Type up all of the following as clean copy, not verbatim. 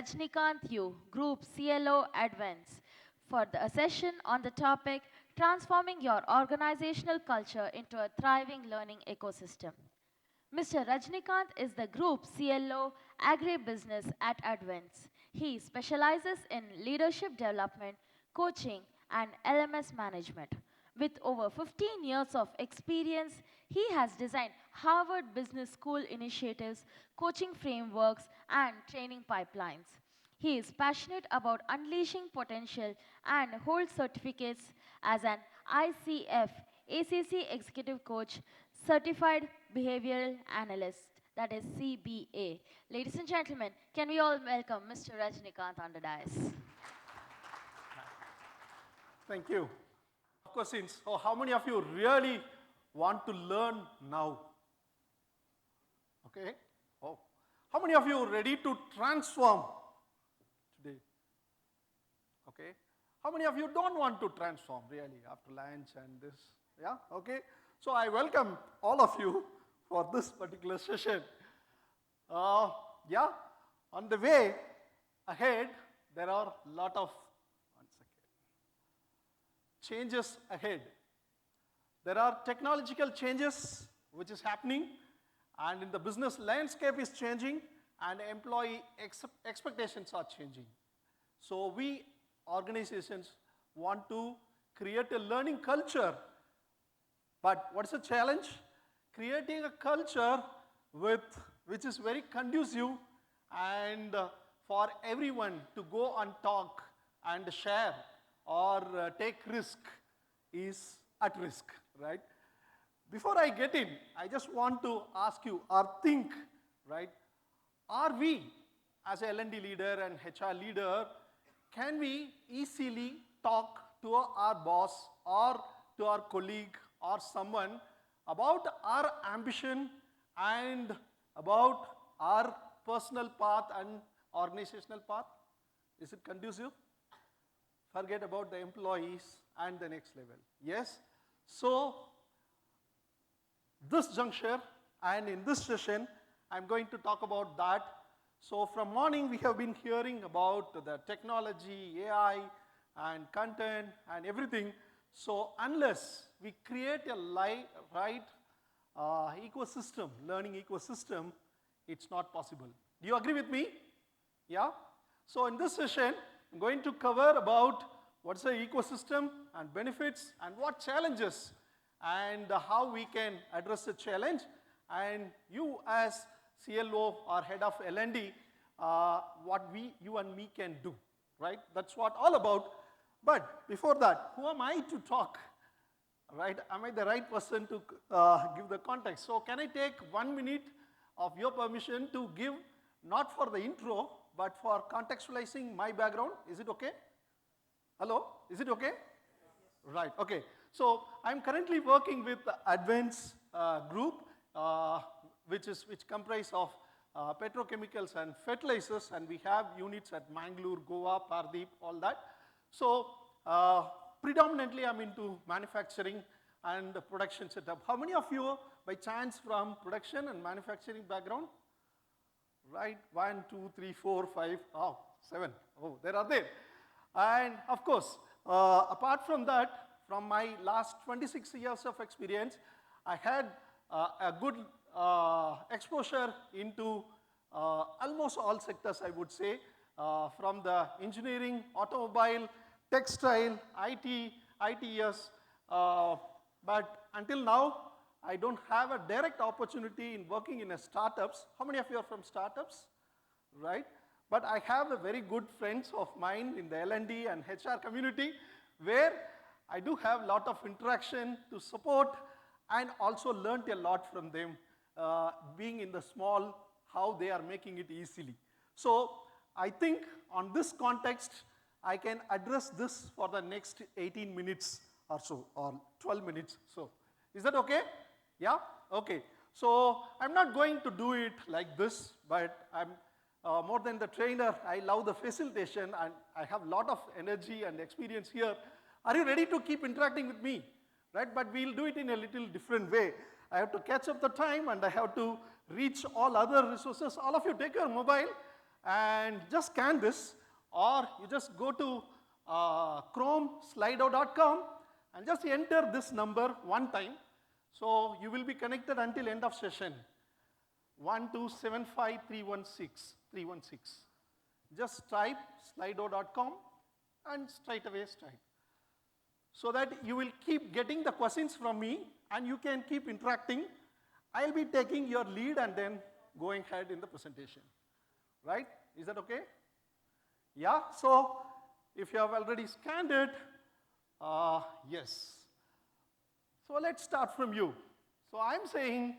Rajinikanth U, Group CLO Adventz, for a session on the topic Transforming Your Organizational Culture into a Thriving Learning Ecosystem. Mr. Rajnikanth is the Group CLO Agribusiness at Adventz. He specializes in leadership development, coaching, and LMS management. With over 15 years of experience, he has designed Harvard Business School initiatives, coaching frameworks, and training pipelines. He is passionate about unleashing potential and holds certificates as an ICF ACC Executive Coach, Certified Behavioral Analyst, that is CBA. Ladies and gentlemen, can we all welcome Mr. Rajnikanth on the dais? Thank you. Of course, how many of you really want to learn now? Okay. Oh, how many of you are ready to transform today? Okay. How many of you don't want to transform really after lunch and this? Yeah. Okay. So I welcome all of you for this particular session. Yeah. On the way ahead, there are a lot of changes ahead. There are technological changes which is happening, and in the business landscape is changing, and employee expectations are changing. So we organizations want to create a learning culture, but what's the challenge? Creating a culture which is very conducive and for everyone to go and talk and share or take risk is at risk, right? Before I get in, I just want to ask you or think, right? Are we as a L&D leader and HR leader, can we easily talk to our boss or to our colleague or someone about our ambition and about our personal path and organizational path? Is it conducive? Forget about the employees and the next level. Yes? So, this juncture and in this session, I'm going to talk about that. So, from morning we have been hearing about the technology, AI, and content and everything. So, unless we create a right ecosystem, learning ecosystem, it's not possible. Do you agree with me? Yeah? So, in this session, I'm going to cover about what's the ecosystem and benefits and what challenges and how we can address the challenge, and you as CLO or head of L&D, what you and me can do, right? That's what all about. But before that, who am I to talk, right? Am I the right person to give the context? So can I take 1 minute of your permission to give, not for the intro, but for contextualizing my background? Is it okay? Hello? Is it okay? Yes. Right, okay. So I'm currently working with the Adventz group, which comprise of petrochemicals and fertilizers, and we have units at Mangalore, Goa, Pardeep, all that. So predominantly I'm into manufacturing and the production setup. How many of you by chance from production and manufacturing background? Right, 1, 2, 3, 4, 5, 7. Oh, there are there. And of course, apart from that, from my last 26 years of experience, I had a good exposure into almost all sectors, I would say, from the engineering, automobile, textile, IT, ITS, but until now, I don't have a direct opportunity in working in a startups. How many of you are from startups? Right? But I have a very good friends of mine in the L&D and HR community where I do have a lot of interaction to support and also learned a lot from them being in the small, how they are making it easily. So I think on this context, I can address this for the next 18 minutes or so, or 12 minutes. So is that okay? Yeah? Okay. So I'm not going to do it like this, but I'm more than the trainer, I love the facilitation and I have a lot of energy and experience here. Are you ready to keep interacting with me? Right? But we'll do it in a little different way. I have to catch up the time and I have to reach all other resources. All of you take your mobile and just scan this, or you just go to Chrome, slido.com, and just enter this number one time. So you will be connected until end of session. 1275316. Just type slido.com and straight away start. So that you will keep getting the questions from me and you can keep interacting. I'll be taking your lead and then going ahead in the presentation. Right? Is that okay? Yeah? So if you have already scanned it, yes. So let's start from you. So I'm saying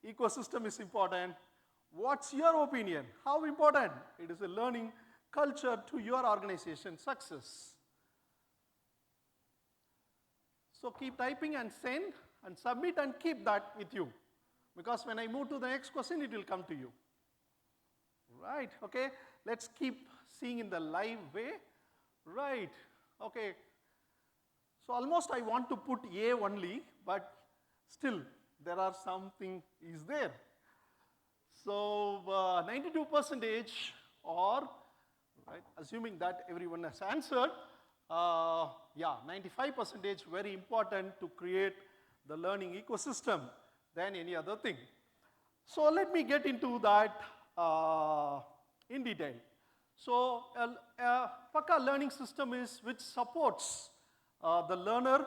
ecosystem is important. What's your opinion? How important it is a learning culture to your organization success? So keep typing and send and submit and keep that with you. Because when I move to the next question, it will come to you. Right, okay. Let's keep seeing in the live way. Right, okay. So almost I want to put A only, but still there are something is there. So 92% or, right, assuming that everyone has answered, yeah, 95% very important to create the learning ecosystem than any other thing. So let me get into that in detail. So a Pakka learning system is which supports the learner,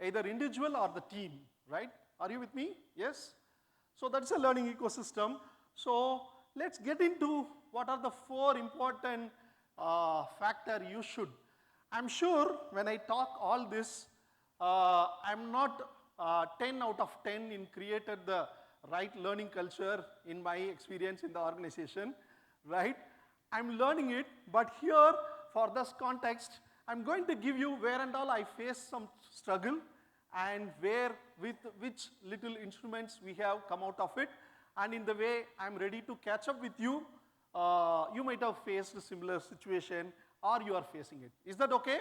either individual or the team, right? Are you with me? Yes? So that's a learning ecosystem. So let's get into what are the 4 important factors you should. I'm sure when I talk all this, I'm not 10 out of 10 in created the right learning culture in my experience in the organization, right? I'm learning it, but here for this context, I'm going to give you where and all I face some struggle and where with which little instruments we have come out of it, and in the way I'm ready to catch up with you. You might have faced a similar situation or you are facing it. Is that okay?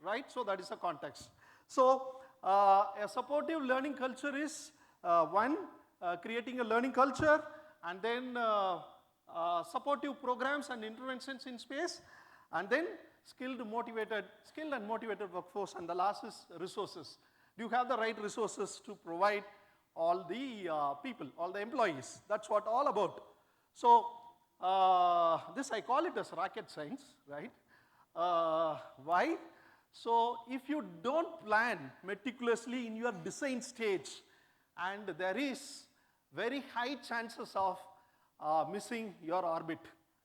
Right? So that is the context. So a supportive learning culture is one, creating a learning culture, and then supportive programs and interventions in space, and then skilled and motivated workforce, and the last is resources. Do you have the right resources to provide all the people, all the employees? That's what all about. So this I call it as rocket science, right? Why? So if you don't plan meticulously in your design stage, and there is very high chances of missing your orbit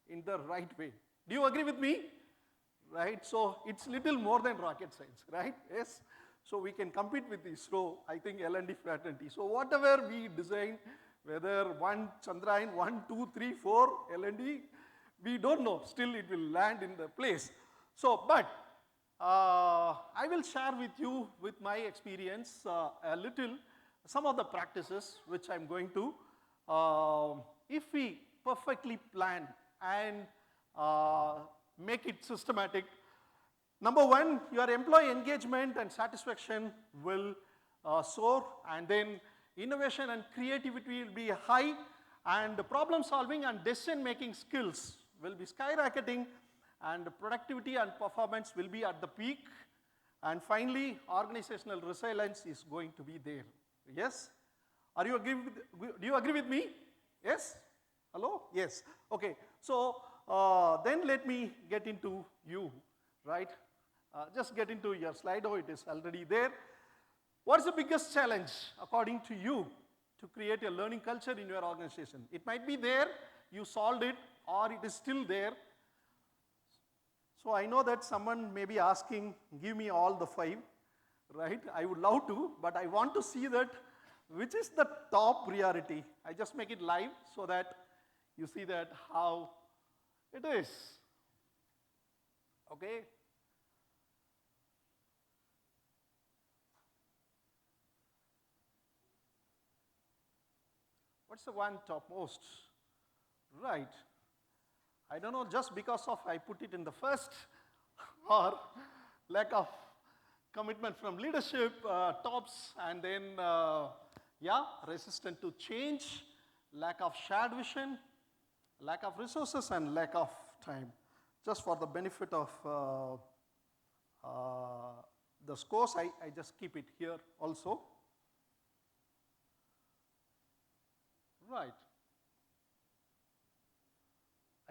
in the right way. Do you agree with me? Right? So it's little more than rocket science, right? Yes. So we can compete with ISRO, I think L&D fraternity. So whatever we design, whether one Chandrayaan, 1, 2, 3, 4, L&D, we don't know. Still it will land in the place. So, but I will share with you, with my experience, a little, some of the practices which I'm going to, if we perfectly plan and make it systematic. Number one, your employee engagement and satisfaction will soar, and then innovation and creativity will be high, and the problem solving and decision making skills will be skyrocketing, and productivity and performance will be at the peak, and finally organizational resilience is going to be there. Yes? Are you agree with, do you agree with me? Yes? Hello? Yes. Okay. So then let me get into you, right? Just get into your Slido, it is already there. What is the biggest challenge according to you to create a learning culture in your organization? It might be there, you solved it, or it is still there. So I know that someone may be asking, give me all the 5, right? I would love to, but I want to see that which is the top priority. I just make it live so that you see that how it is. Okay? What's the one topmost? Right. I don't know, just because of I put it in the first, or lack of commitment from leadership, tops, and then, yeah, resistant to change, lack of shared vision, lack of resources, and lack of time. Just for the benefit of the scores, I just keep it here also. Right.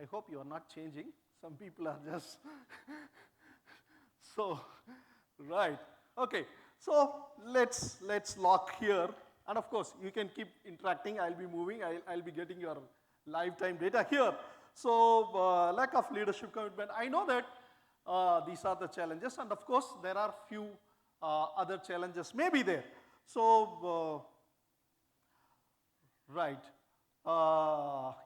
I hope you are not changing. Some people are just so, right. Okay. So let's lock here. And of course, you can keep interacting. I'll be moving. I'll be getting your lifetime data here. So lack of leadership commitment. I know that these are the challenges. And of course, there are few other challenges maybe there. So, right.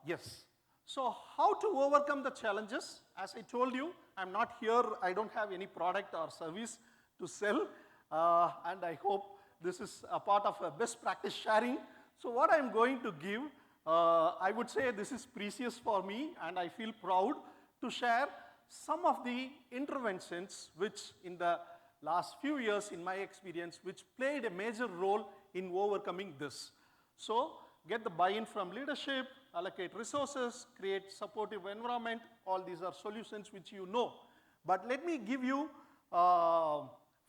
Yes. So how to overcome the challenges? As I told you, I'm not here. I don't have any product or service to sell. And I hope this is a part of a best practice sharing. So what I'm going to give, I would say this is precious for me, and I feel proud to share some of the interventions which in the last few years, in my experience, which played a major role in overcoming this. So get the buy-in from leadership, allocate resources, create supportive environment. All these are solutions which you know. But let me give you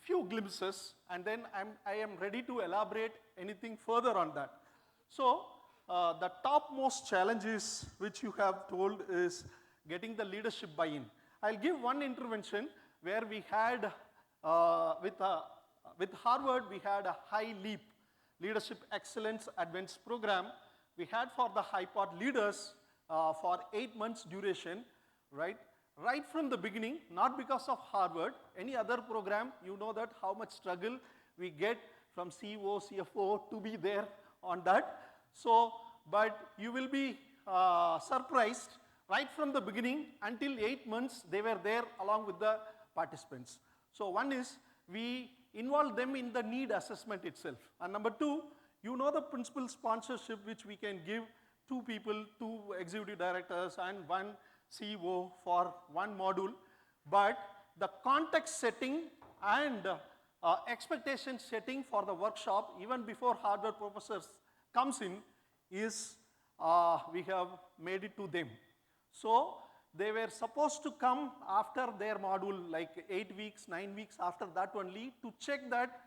few glimpses, and then I am ready to elaborate anything further on that. So the topmost challenges which you have told is getting the leadership buy-in. I'll give one intervention where we had, with Harvard, we had a high leap leadership excellence Adventz program. We had for the high pod leaders for 8 months duration, right? Right from the beginning, not because of Harvard, any other program, you know that how much struggle we get from CEO, CFO to be there on that. So, but you will be surprised, right from the beginning until 8 months, they were there along with the participants. So one is, we involve them in the need assessment itself. And number two, you know the principal sponsorship which we can give 2 people, 2 executive directors and 1 CEO for 1 module. But the context setting and expectation setting for the workshop, even before Harvard professors comes in, is we have made it to them. So they were supposed to come after their module, like 8 weeks, 9 weeks after that only, to check that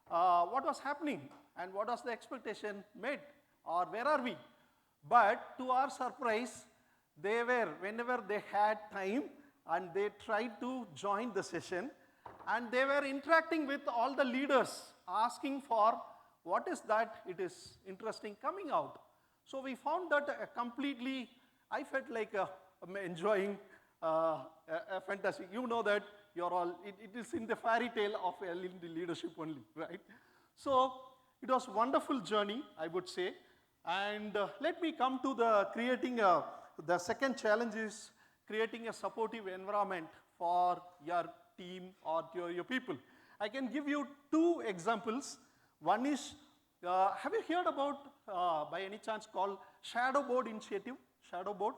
what was happening and what was the expectation met, or where are we. But to our surprise, they were, whenever they had time, and they tried to join the session, and they were interacting with all the leaders, asking for what is that it is interesting coming out. So we found that completely, I felt like enjoying a fantastic, you know that you're all, it is in the fairy tale of leadership only, right? So it was a wonderful journey, I would say. And let me come to the creating the second challenge is creating a supportive environment for your team or your people. I can give you 2 examples. One is, have you heard about, by any chance, called Shadow Board Initiative? Shadow Board?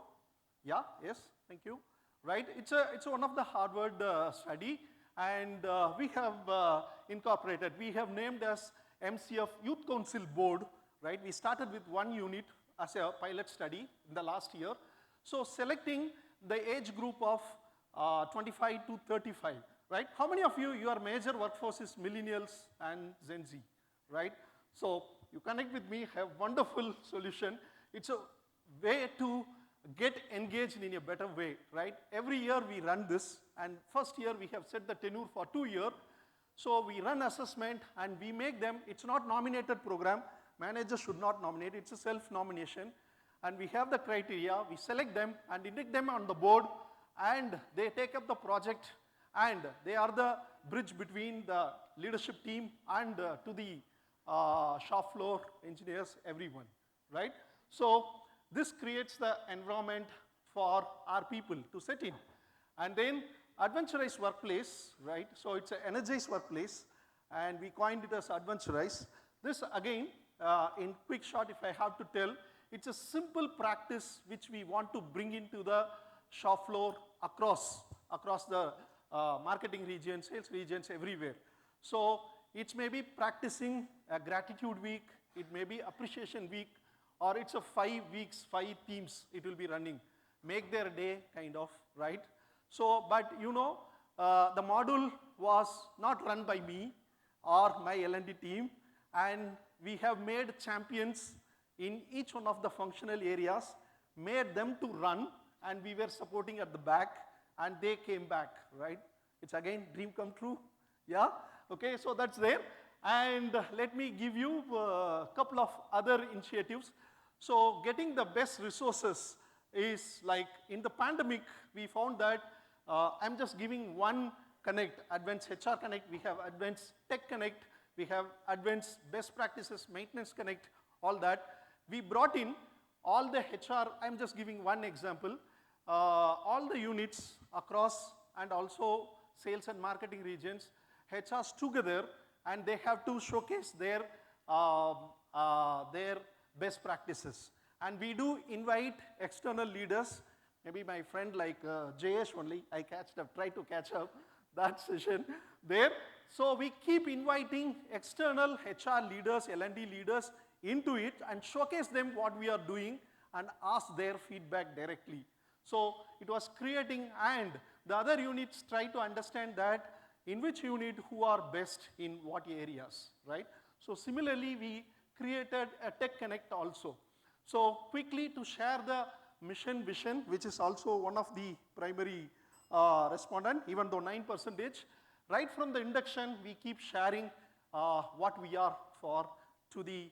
Yeah, yes, thank you. Right, it's one of the Harvard study, and we have incorporated, we have named as MCF Youth Council Board, right? We started with 1 unit as a pilot study in the last year. So selecting the age group of 25 to 35, right? How many of you, your major workforce is millennials and Gen Z, right? So you connect with me, have wonderful solution. It's a way to get engaged in a better way, right? Every year we run this, and first year we have set the tenure for 2 years. So we run assessment and we make them, it's not nominated program, managers should not nominate, it's a self-nomination. And we have the criteria, we select them and indicate them on the board, and they take up the project, and they are the bridge between the leadership team and to the shop floor engineers, everyone, right? So this creates the environment for our people to sit in. And then adventurous workplace, right? So it's an energized workplace, and we coined it as adventurous. This again, in quick short, if I have to tell, it's a simple practice which we want to bring into the shop floor across the marketing regions, sales regions, everywhere. So it may be practicing a gratitude week, it may be appreciation week, or it's a 5 weeks, 5 themes it will be running. Make their day kind of right? So, but you know, the module was not run by me or my L&D team, and we have made champions in each one of the functional areas, made them to run, and we were supporting at the back, and they came back, right? It's again dream come true, yeah? Okay, so that's there. And let me give you a couple of other initiatives. So getting the best resources is like in the pandemic, we found that I'm just giving one connect, Adventz HR Connect, we have Adventz Tech Connect, we have Adventz Best Practices Maintenance Connect, all that. We brought in all the HR, I'm just giving one example, all the units across and also sales and marketing regions, HRs together, and they have to showcase their best practices. And we do invite external leaders, maybe my friend like Jayesh only, I tried to catch up that session there. So we keep inviting external HR leaders, L&D leaders into it and showcase them what we are doing and ask their feedback directly. So it was creating, and the other units try to understand that in which unit who are best in what areas, right? So similarly, we created a Tech Connect also. So quickly to share the mission vision, which is also one of the primary respondent, even though 9%, right from the induction, we keep sharing what we are for to the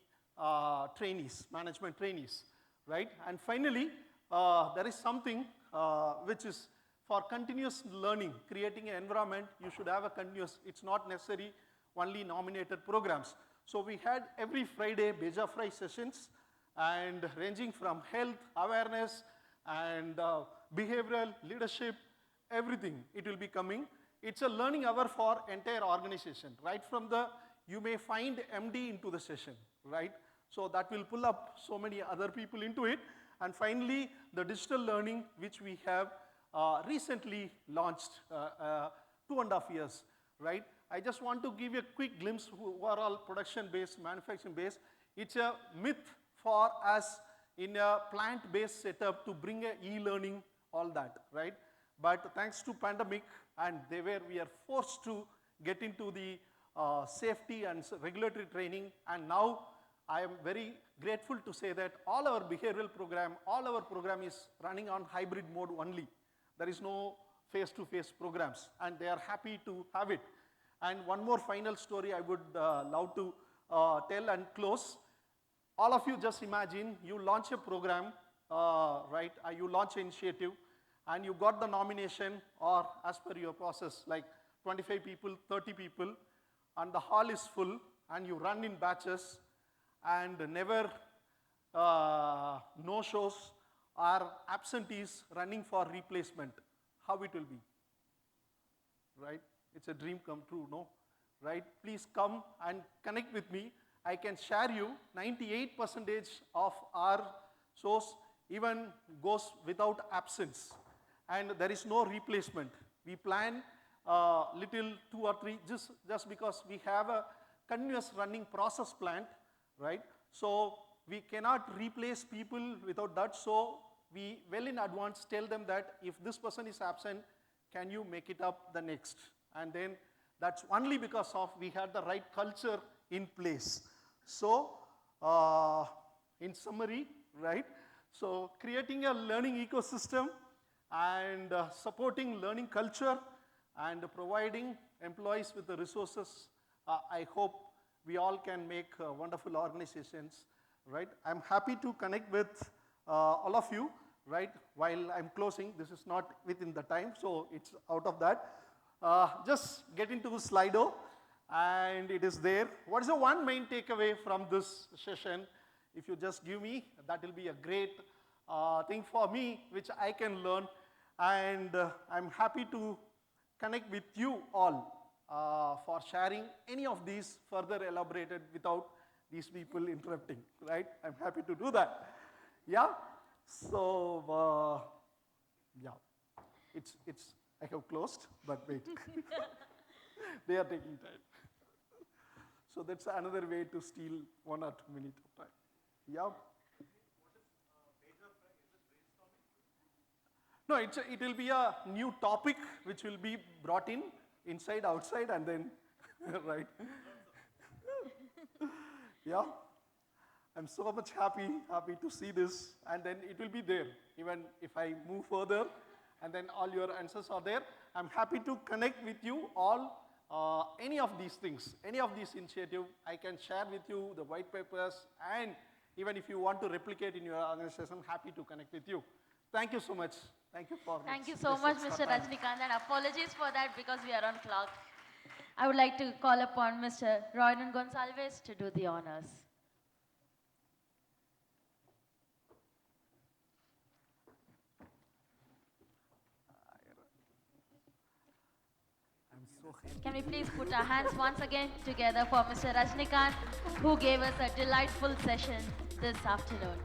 trainees, management trainees, right? And finally, there is something which is for continuous learning, creating an environment, you should have a continuous, it's not necessary only nominated programs. So we had every Friday Beja Fry sessions, and ranging from health, awareness, and behavioral, leadership, everything, it will be coming. It's a learning hour for entire organization, right from the, you may find MD into the session, right? So that will pull up so many other people into it. And finally, the digital learning, which we have recently launched 2.5 years, right? I just want to give you a quick glimpse who are all production-based, manufacturing-based. It's a myth for us in a plant-based setup to bring a e-learning, all that, right? But thanks to pandemic, and we are forced to get into the safety and regulatory training, and now I am very grateful to say that all our behavioral program, all our program is running on hybrid mode only. There is no face-to-face programs, and they are happy to have it. And one more final story I would love to tell and close. All of you just imagine, you launch a program, right? You launch an initiative, and you got the nomination, or as per your process, like 25 people, 30 people, and the hall is full, and you run in batches, and never no-shows or absentees running for replacement. How it will be, right? It's a dream come true, no? Right? Please come and connect with me. I can share you 98% of our shows even goes without absence, and there is no replacement. We plan little 2 or 3 just because we have a continuous running process plant, right? So we cannot replace people without that. So we well in advance tell them that if this person is absent, can you make it up the next? And then that's only because of we had the right culture in place. So in summary, right? So creating a learning ecosystem and supporting learning culture and providing employees with the resources, I hope we all can make wonderful organizations, right? I'm happy to connect with all of you, right? While I'm closing, this is not within the time, so it's out of that. Just get into Slido, and it is there. What is the one main takeaway from this session? If you just give me, that will be a great thing for me, which I can learn. And I'm happy to connect with you all for sharing any of these further elaborated without these people interrupting, right? I'm happy to do that. Yeah? So, yeah. I have closed, but wait. They are taking time. So that's another way to steal 1 or 2 minutes of time. Yeah. No, it will be a new topic which will be brought in inside, outside, and then, right? Yeah. I'm so much happy to see this, and then it will be there. Even if I move further, and then all your answers are there, I'm happy to connect with you all. Any of these things, any of these initiative, I can share with you the white papers, and even if you want to replicate in your organization, I'm happy to connect with you. Thank you so much. Thank you for Thank you this so much, extra Mr. time. Rajinikanth, and apologies for that because we are on clock. I would like to call upon Mr. Royden Gonsalves to do the honors. I'm so happy. Can we please put our hands once again together for Mr. Rajinikanth, who gave us a delightful session this afternoon.